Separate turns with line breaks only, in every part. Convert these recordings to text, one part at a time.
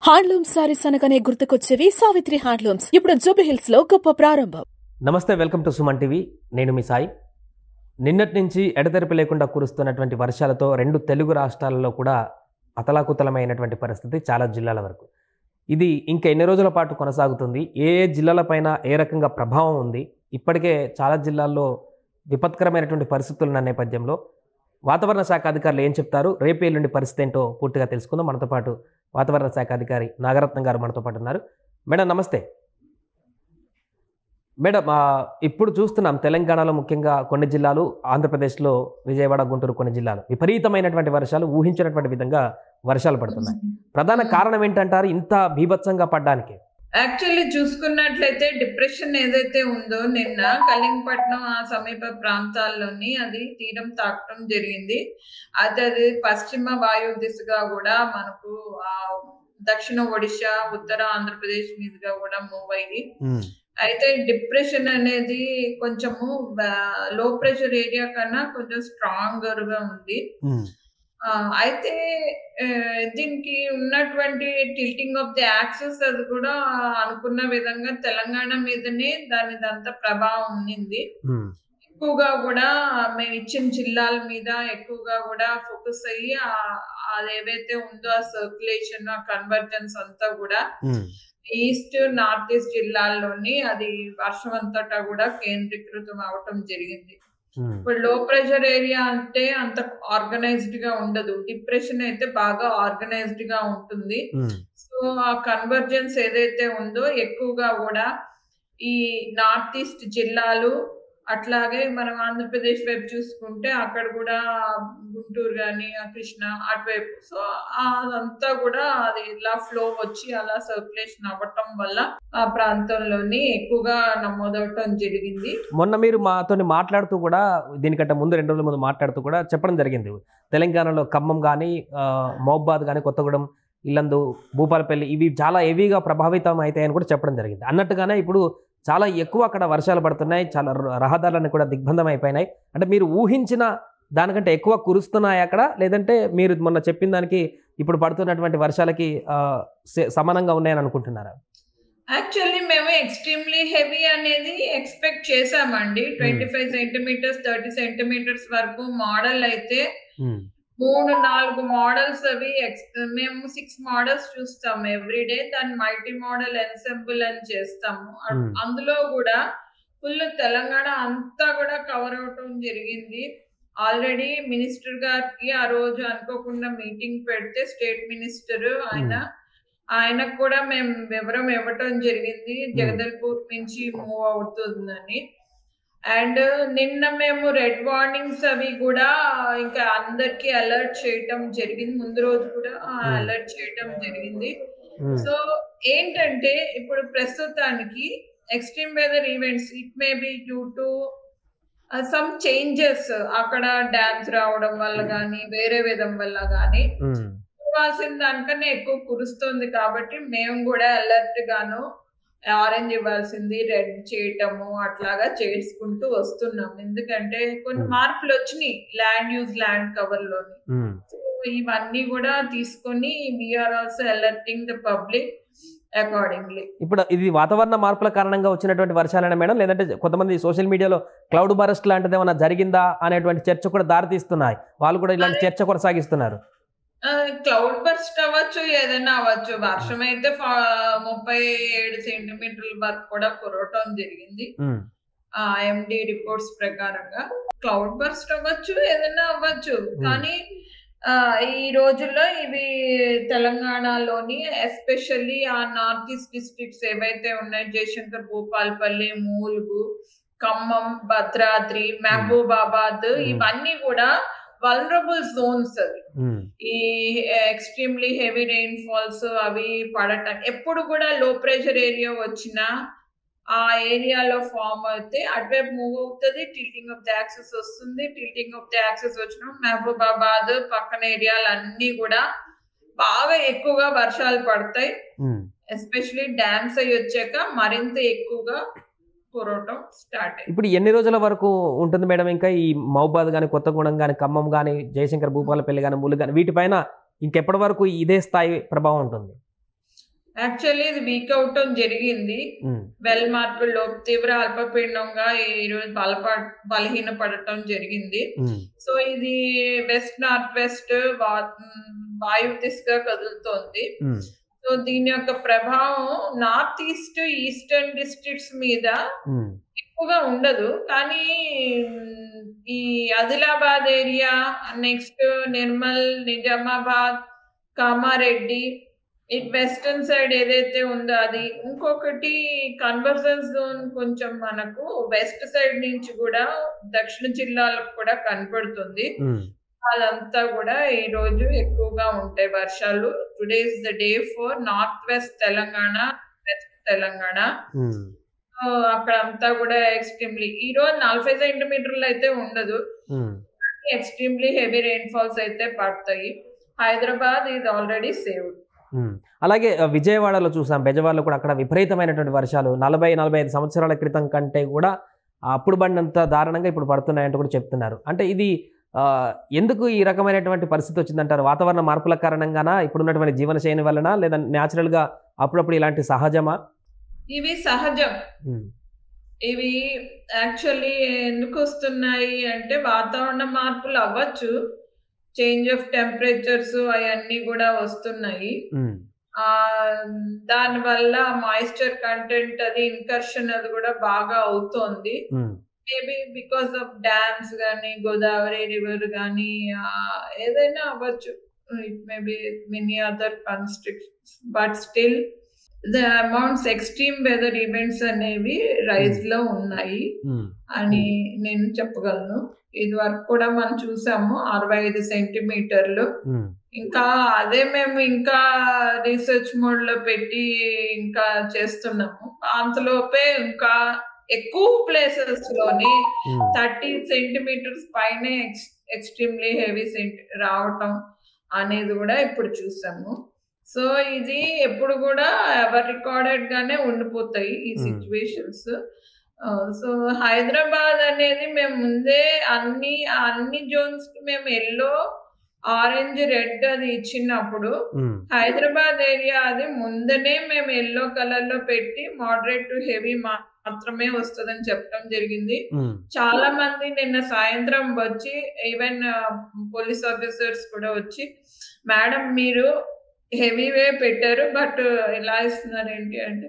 Handloom saris అనగానే గుర్తుకొచ్చేవి Savitri handlooms. ఇప్పుడు జూబ్లీహిల్స్ లో గొప్ప ప్రారంభం.
నమస్తే, వెల్కమ్ టు సుమన్ టీవీ. నేను మీ సాయి. నిన్నటి నుంచి ఎడతెరిపి లేకుండా కురుస్తున్నటువంటి వర్షాలతో రెండు తెలుగు రాష్ట్రాలలో కూడా అతలాకుతలమైనటువంటి పరిస్థితి చాలా జిల్లాల వరకు. ఇది ఇంకా ఎన్ని రోజుల పాటు కొనసాగుతుంది, ఏ ఏ జిల్లాలపైన ఏ రకంగా ప్రభావం ఉంది, ఇప్పటికే చాలా జిల్లాల్లో విపత్కరమైనటువంటి పరిస్థితులు ఉన్న నేపథ్యంలో వాతావరణ శాఖ అధికారులు ఏం చెప్తారు, రేపు ఎల్లుండి పరిస్థితి ఏంటో పూర్తిగా తెలుసుకుందాం. మనతో పాటు వాతావరణ శాఖ అధికారి నాగరత్నం గారు మనతో పాటు ఉన్నారు. మేడం నమస్తే. మేడం, ఇప్పుడు చూస్తున్నాం తెలంగాణలో ముఖ్యంగా కొన్ని జిల్లాలు, ఆంధ్రప్రదేశ్లో విజయవాడ, గుంటూరు కొన్ని జిల్లాలు విపరీతమైనటువంటి వర్షాలు, ఊహించినటువంటి విధంగా వర్షాలు పడుతున్నాయి. ప్రధాన కారణం ఏంటంటారు ఇంత బీభత్సంగా పడ్డానికి?
యాక్చువల్లీ చూసుకున్నట్లయితే డిప్రెషన్ ఏదైతే ఉందో నిన్న కళింగపట్నం ఆ సమీప ప్రాంతాల్లోని అది తీరం తాకటం జరిగింది. అది పశ్చిమ వాయు దిశగా కూడా మనకు దక్షిణ ఒడిశా, ఉత్తర ఆంధ్రప్రదేశ్ మీదుగా కూడా మూవ్ అయ్యి, అయితే డిప్రెషన్ అనేది కొంచెము లో ప్రెషర్ ఏరియా కన్నా కొంచెం స్ట్రాంగర్ గా ఉంది. అయితే దీనికి ఉన్నటువంటి టిల్టింగ్ ఆఫ్ ది యాక్సెస్ అది కూడా అనుకున్న విధంగా తెలంగాణ మీదనే దానిదంతా ప్రభావం ఉంది. ఎక్కువగా కూడా మేము ఇచ్చిన జిల్లాల మీద ఎక్కువగా కూడా ఫోకస్ అయ్యి అది ఏవైతే ఉందో ఆ సర్క్యులేషన్, ఆ కన్వర్జెన్స్ అంతా కూడా ఈస్ట్, నార్త్ ఈస్ట్ జిల్లాల్లోని అది వర్షం అంతటా కూడా కేంద్రీకృతం అవటం జరిగింది. ఇప్పుడు లో ప్రెషర్ ఏరియా అంటే అంత ఆర్గనైజ్డ్ గా ఉండదు, డిప్రెషన్ అయితే బాగా ఆర్గనైజ్డ్ గా ఉంటుంది. సో ఆ కన్వర్జెన్స్ ఏదైతే ఉందో ఎక్కువగా కూడా ఈ నార్త్ ఈస్ట్ జిల్లాలు, అట్లాగే మనం ఆంధ్రప్రదేశ్ వైపు చూసుకుంటే అక్కడ కూడా గుంటూరు కానీ కృష్ణ అటువైపు, సో అదంతా కూడా అది ఇలా ఫ్లో వచ్చి అలా సర్క్యులేషన్ అవ్వటం వల్ల ఆ ప్రాంతంలోని ఎక్కువగా నమోదవటం జరిగింది.
మొన్న మీరు మాతో మాట్లాడుతూ కూడా, దీనికంటే ముందు 2 రోజుల ముందు మాట్లాడుతూ కూడా చెప్పడం జరిగింది, తెలంగాణలో ఖమ్మం కానీ, మహబూబాద్ కానీ, కొత్తగూడెం, ఇల్లందు, భూపాలపల్లి ఇవి చాలా హెవీగా ప్రభావితం అవుతాయని కూడా చెప్పడం జరిగింది. అన్నట్టుగానే ఇప్పుడు చాలా ఎక్కువ అక్కడ వర్షాలు పడుతున్నాయి, చాలా రహదారులన్నీ కూడా దిగ్బంధం అయిపోయినాయి. అంటే మీరు ఊహించిన దానికంటే ఎక్కువ కురుస్తున్నాయి అక్కడ, లేదంటే మీరు మొన్న చెప్పిన దానికి ఇప్పుడు పడుతున్నటువంటి వర్షాలకి సమానంగా ఉన్నాయని అనుకుంటున్నారా?
యాక్చువల్లీ మేము ఎక్స్ట్రీమ్లీ హెవీ అనేది ఎక్స్పెక్ట్ చేసామండి. 25 సెంటీమీటర్స్ 30 సెంటీమీటర్స్ వరకు మోడల్ అయితే 3-4 మోడల్స్ అవి మేము 6 మోడల్స్ చూస్తాము ఎవ్రీడే. దాన్ని మల్టీ మోడల్ ఎన్సెంబుల్ అని చేస్తాము. అందులో కూడా ఫుల్ తెలంగాణ అంతా కూడా కవర్ అవటం జరిగింది. ఆల్రెడీ మినిస్టర్ గారికి ఆ రోజు అనుకోకుండా మీటింగ్ పెడితే స్టేట్ మినిస్టర్ ఆయనకు కూడా మేము వివరం ఇవ్వటం జరిగింది, జగదల్పూర్ నుంచి మూవ్ అవుతుందని. అండ్ నిన్న మేము రెడ్ వార్నింగ్స్ అవి కూడా ఇంకా అందరికి అలర్ట్ చేయటం జరిగింది, ముందు రోజు కూడా అలర్ట్ చేయటం జరిగింది. సో ఏంటంటే ఇప్పుడు ప్రస్తుతానికి extreme weather events, it may be due to some changes, అక్కడ డ్యామ్స్ రావడం వల్ల కానీ వేరే విధం వల్ల కానీ కురవాల్సిన దానికన్నా ఎక్కువ కురుస్తుంది. కాబట్టి మేము కూడా అలర్ట్ గాను ఆరెంజ్ ఇవ్వాల్సింది రెడ్ చేయటము అట్లాగా చేసుకుంటూ వస్తున్నాం. ఎందుకంటే కొన్ని మార్పులు వచ్చినాయి ల్యాండ్ యూజ్, ల్యాండ్ కవర్ లోని. ఇవన్నీ కూడా తీసుకొని we're also alerting the public accordingly.
ఇప్పుడు ఇది వాతావరణ మార్పుల కారణంగా వచ్చినటువంటి వర్షాలనే మేడం, లేదంటే కొంతమంది సోషల్ మీడియాలో క్లౌడ్ బరస్ట్ లాంటిది ఏమైనా జరిగిందా అనేటువంటి చర్చ కూడా దారితీస్తున్నాయి, వాళ్ళు కూడా ఇలాంటి చర్చ కొనసాగిస్తున్నారు.
క్లౌడ్ బర్స్ట్ అవ్వచ్చు, ఏదైనా అవ్వచ్చు. వర్షం అయితే 37 సెంటీమీటర్ల వరకు కూడా కురవటం జరిగింది ఎండి రిపోర్ట్స్ ప్రకారంగా. క్లౌడ్ బర్స్ట్ అవ్వచ్చు, ఏదైనా అవ్వచ్చు. కానీ ఈ రోజుల్లో ఇవి తెలంగాణలోని ఎస్పెషల్లీ ఆ నార్త్ ఈస్ట్ డిస్ట్రిక్ట్స్ ఏవైతే ఉన్నాయి, జయశంకర్, భూపాలపల్లి, మూలుగు, ఖమ్మం, భద్రాద్రి, మహబూబాబాద్, ఇవన్నీ కూడా వల్నరబుల్ జోన్స్. అవి ఈ ఎక్స్ట్రీమ్లీ హెవీ రెయిన్ ఫాల్స్ అవి పడటం, ఎప్పుడు కూడా లో ప్రెషర్ ఏరియా వచ్చినా ఆ ఏరియాలో ఫామ్ అయితే అటువైపు మూవ్ అవుతుంది, టిల్టింగ్ ఆఫ్ ది యాక్సెస్ వస్తుంది. టిల్టింగ్ ఆఫ్ ది యాక్సెస్ వచ్చిన మహబూబాబాద్ పక్కన ఏరియాలు అన్ని కూడా బాగా ఎక్కువగా వర్షాలు పడతాయి. ఎస్పెషలీ డ్యామ్స్ అయ్యి వచ్చాక మరింత ఎక్కువగా కురవటం స్టార్ట్.
ఇప్పుడు ఎన్ని రోజుల వరకు ఉంటుంది మేడం ఇంకా ఈ మహబూబాద్ కానీ, కొత్తగూడెం కానీ, ఖమ్మం కానీ, జయశంకర్, భూపాలపల్లి కానీ, ములుగు కానీ వీటిపైన ఇంకెప్పటి వరకు ఇదే స్థాయి ప్రభావం ఉంటుంది?
యాక్చువల్లీ ఇది వీక్ అవటం జరిగింది. వెల్ మార్కుల్లో తీవ్ర అల్పపీడనంగా ఈరోజు బలహీన పడటం జరిగింది. సో ఇది వెస్ట్ నార్త్ వెస్ట్ వాయు దిశగా కదులుతోంది. సో దీని యొక్క ప్రభావం నార్త్ ఈస్ట్ ఈస్టర్న్ డిస్ట్రిక్ట్స్ మీద ఎక్కువగా ఉండదు, కానీ ఈ Adilabad area, next Nirmal, Nizamabad, Kamareddy, it western side ఏదైతే ఉందో అది, ఇంకొకటి కన్వర్జెన్స్ జోన్ కొంచెం మనకు వెస్ట్ సైడ్ నుంచి కూడా దక్షిణ జిల్లాలకు కూడా కనపడుతుంది. అదంతా కూడా ఈ రోజు ఎక్కువగా ఉంటాయి వర్షాలు. Today is the day for north west Telangana, west Telangana. అక్కడ అంతా కూడా ఎక్స్ట్రీమ్లీ ఈ రోజు 40 సెంటీమీటర్లు అయితే ఉండదు, ఎక్స్ట్రీమ్లీ హెవీ రెయిన్ ఫాల్స్ అయితే పడతాయి. Hyderabad is already saved.
అలాగే విజయవాడలో చూసాం, బెజవాడలో కూడా అక్కడ విపరీతమైనటువంటి వర్షాలు 40-45 సంవత్సరాల క్రితం కంటే కూడా అప్పుడు పడినంత దారుణంగా ఇప్పుడు పడుతున్నాయంటూ కూడా చెప్తున్నారు. అంటే ఇది ఎందుకు ఈ రకమైనటువంటి పరిస్థితి వచ్చిందంటారు? వాతావరణ మార్పుల కారణంగానా, ఇప్పుడున్నటువంటి జీవనశైలి వలన, లేదా న్యాచురల్గా అప్పుడప్పుడు ఇలాంటి సహజమా?
ఇవి సహజం. ఇవి యాక్చువల్లీ ఎందుకు వస్తున్నాయి అంటే వాతావరణ మార్పులు అవ్వచ్చు, చేంజ్ ఆఫ్ టెంపరేచర్స్ అవన్నీ కూడా వస్తున్నాయి. దానివల్ల మాయిశ్చర్ కంటెంట్ అది ఇన్కర్షన్ అది కూడా బాగా అవుతోంది. మేబీ బికాస్ ఆఫ్ డ్యామ్స్ కానీ, గోదావరి రివర్ కానీ, ఏదైనా అవ్వచ్చు. It maybe many other constructions, but still the amounts extreme weather events అనేవి రైజ్ లో ఉన్నాయి అని నేను చెప్పగలను. ఇది వరకు కూడా మనం చూసాము 65 సెంటీమీటర్లు. ఇంకా అదే మేము ఇంకా రీసెర్చ్ మోడ్ లో పెట్టి ఇంకా చేస్తున్నాము. అంతలోపే ఇంకా ఎక్కువ ప్లేసెస్ లోని 30 సెంటీమీటర్స్ పైనే ఎక్స్ట్రీమ్లీ హెవీ రావటం అనేది కూడా ఇప్పుడు చూసాము. సో ఇది ఎప్పుడు కూడా ఎవర్ రికార్డెడ్ గానే ఉండిపోతాయి ఈ సిచ్యువేషన్స్. సో హైదరాబాద్ అనేది మేము ముందే అన్ని జోన్స్ కి మేము ఎల్లో, ఆరెంజ్, రెడ్ అది ఇచ్చినప్పుడు హైదరాబాద్ ఏరియా అది ముందనే మేము ఎల్లో కలర్ లో పెట్టి మోడరేట్ టు హెవీ మాత్రమే వస్తుందని చెప్పడం జరిగింది. చాలా మంది నిన్న సాయంత్రం వచ్చి, ఈవెన్ పోలీస్ ఆఫీసర్స్ కూడా వచ్చి, మేడం మీరు హెవీవే పెట్టారు బట్ ఎలా ఇస్తున్నారు ఏంటి అంటే,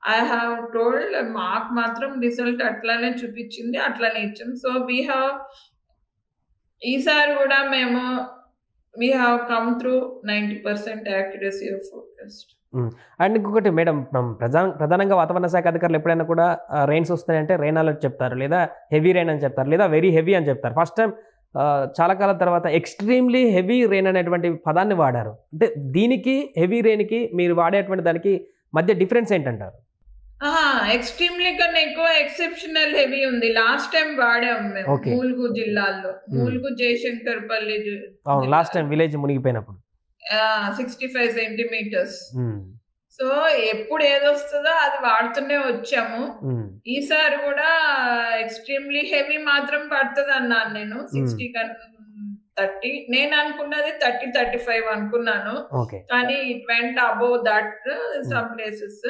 ఐ హావ్ టోల్డ్ మాకు మాత్రం రిజల్ట్ అట్లానే చూపించింది, అట్లానే ఇచ్చాం. సో ఈసారి కూడా మేము we have come through 90% accuracy of forecast.
And ఇంకొకటి మేడం, ప్రధానంగా వాతావరణ శాఖ అధికారులు ఎప్పుడైనా కూడా రెయిన్స్ వస్తున్నాయంటే రెయిన్ అలర్ట్ చెప్తారు, లేదా హెవీ రెయిన్ అని చెప్తారు, లేదా వెరీ హెవీ అని చెప్తారు. ఫస్ట్ టైం చాలా కాలం తర్వాత ఎక్స్ట్రీమ్లీ హెవీ రెయిన్ అనేటువంటి పదాన్ని వాడారు. అంటే దీనికి హెవీ రెయిన్కి మీరు వాడేటువంటి దానికి మధ్య డిఫరెన్స్ ఏంటంటారు?
ఎక్స్ట్రీమ్లీ కన్నా ఎక్కువ ఎక్సెప్షనల్ హెవీ ఉంది. లాస్ట్ టైం వాడాము మేము మూలుగు జిల్లాలో, Mulugu Jayashankarpalli
last time village మునిగిపోయినప్పుడు
65 సెంటీమీటర్స్. సో ఎప్పుడు ఏదొస్తుందో అది వాడుతూనే వచ్చాము. ఈసారి కూడా ఎక్స్ట్రీమ్లీ హెవీ మాత్రం పడుతుంది అన్నాను నేను. 60 30 నేను అనుకున్నది 30-35 అనుకున్నాను, కానీ it went above that some places.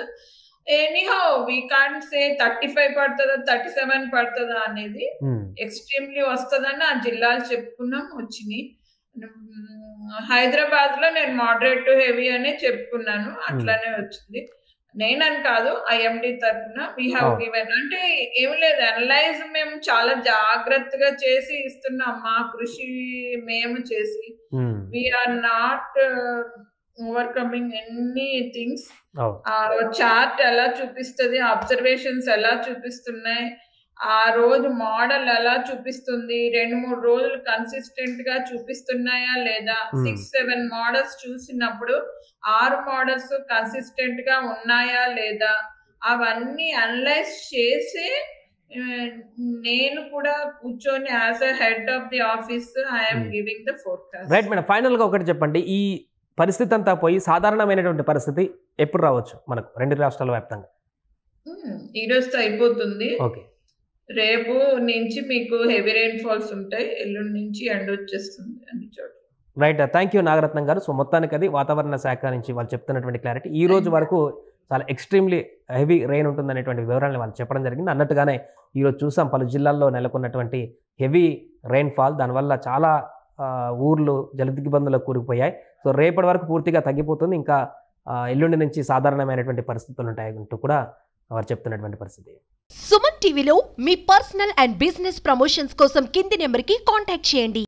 Anyhow we can't say 35 పడుతుందా 37 పడుతుందా అనేది. ఎక్స్ట్రీమ్లీ వస్తుందని ఆ జిల్లాలు చెప్పుకున్నాం, వచ్చినాయి. హైదరాబాద్ లో నేను మోడరేట్ టు హెవీ అనే చెప్పుకున్నాను, అట్లానే వచ్చింది. నేనని కాదు, ఐఎండి తరఫున వీ హ్యావ్ గివెన్. అంటే ఏమి లేదు, అనలైజ్ మేము చాలా జాగ్రత్తగా చేసి ఇస్తున్నాం, మా కృషి మేము చేసి. We're not overcoming any things. Chart ఎలా చూపిస్తుంది, అబ్జర్వేషన్స్ ఎలా చూపిస్తున్నాయి, ఆ రోజు మోడల్ ఎలా చూపిస్తుంది, 2-3 రోజులు కన్సిస్టెంట్ గా చూపిస్తున్నాయా లేదా, 6-7 మోడల్స్ చూసినప్పుడు 6 మోడల్స్ కన్సిస్టెంట్ గా ఉన్నాయా లేదా, అవన్నీ అనలైజ్ చేసి నేను కూడా కూర్చొని as a head of the office I'm giving the forecast.
Right madam, final గా ఒకటి చెప్పండి, ఈ పరిస్థితి అంతా పోయి సాధారణమైనటువంటి పరిస్థితి ఎప్పుడు రావచ్చు మనకు 2 రాష్ట్రాల వ్యాప్తంగా?
ఈ రోజుతో అయిపోతుంది. రేపు నుంచి మీకు హెవీ రెయిన్ ఫాల్స్ ఉంటాయి, ఎల్లుండి నుంచి ఎండ వచ్చేస్తుంది అన్ని చోట్ల.
రైట్, థ్యాంక్ యూ నాగరత్నం గారు. సో మొత్తానికి అది వాతావరణ శాఖ నుంచి వాళ్ళు చెప్తున్నటువంటి క్లారిటీ. ఈ రోజు వరకు చాలా ఎక్స్ట్రీమ్లీ హెవీ రెయిన్ ఉంటుందనేటువంటి వివరాలను వాళ్ళు చెప్పడం జరిగింది. అన్నట్టుగానే ఈరోజు చూసాం పలు జిల్లాల్లో నెలకొన్నటువంటి హెవీ రెయిన్ఫాల్, దానివల్ల చాలా ఊర్లు జలదిగ్బంధంలో కూరుకుపోయాయి. సో రేపటి వరకు పూర్తిగా తగ్గిపోతుంది, ఇంకా ఎల్లుండి నుంచి సాధారణమైనటువంటి పరిస్థితులు ఉంటాయి అంటూ కూడా వారు చెప్తున్నటువంటి పరిస్థితి.
సుమన్ టీవీలో మీ పర్సనల్ అండ్ బిజినెస్ ప్రమోషన్స్ కోసం కింది నెంబర్కి కాంటాక్ట్ చేయండి.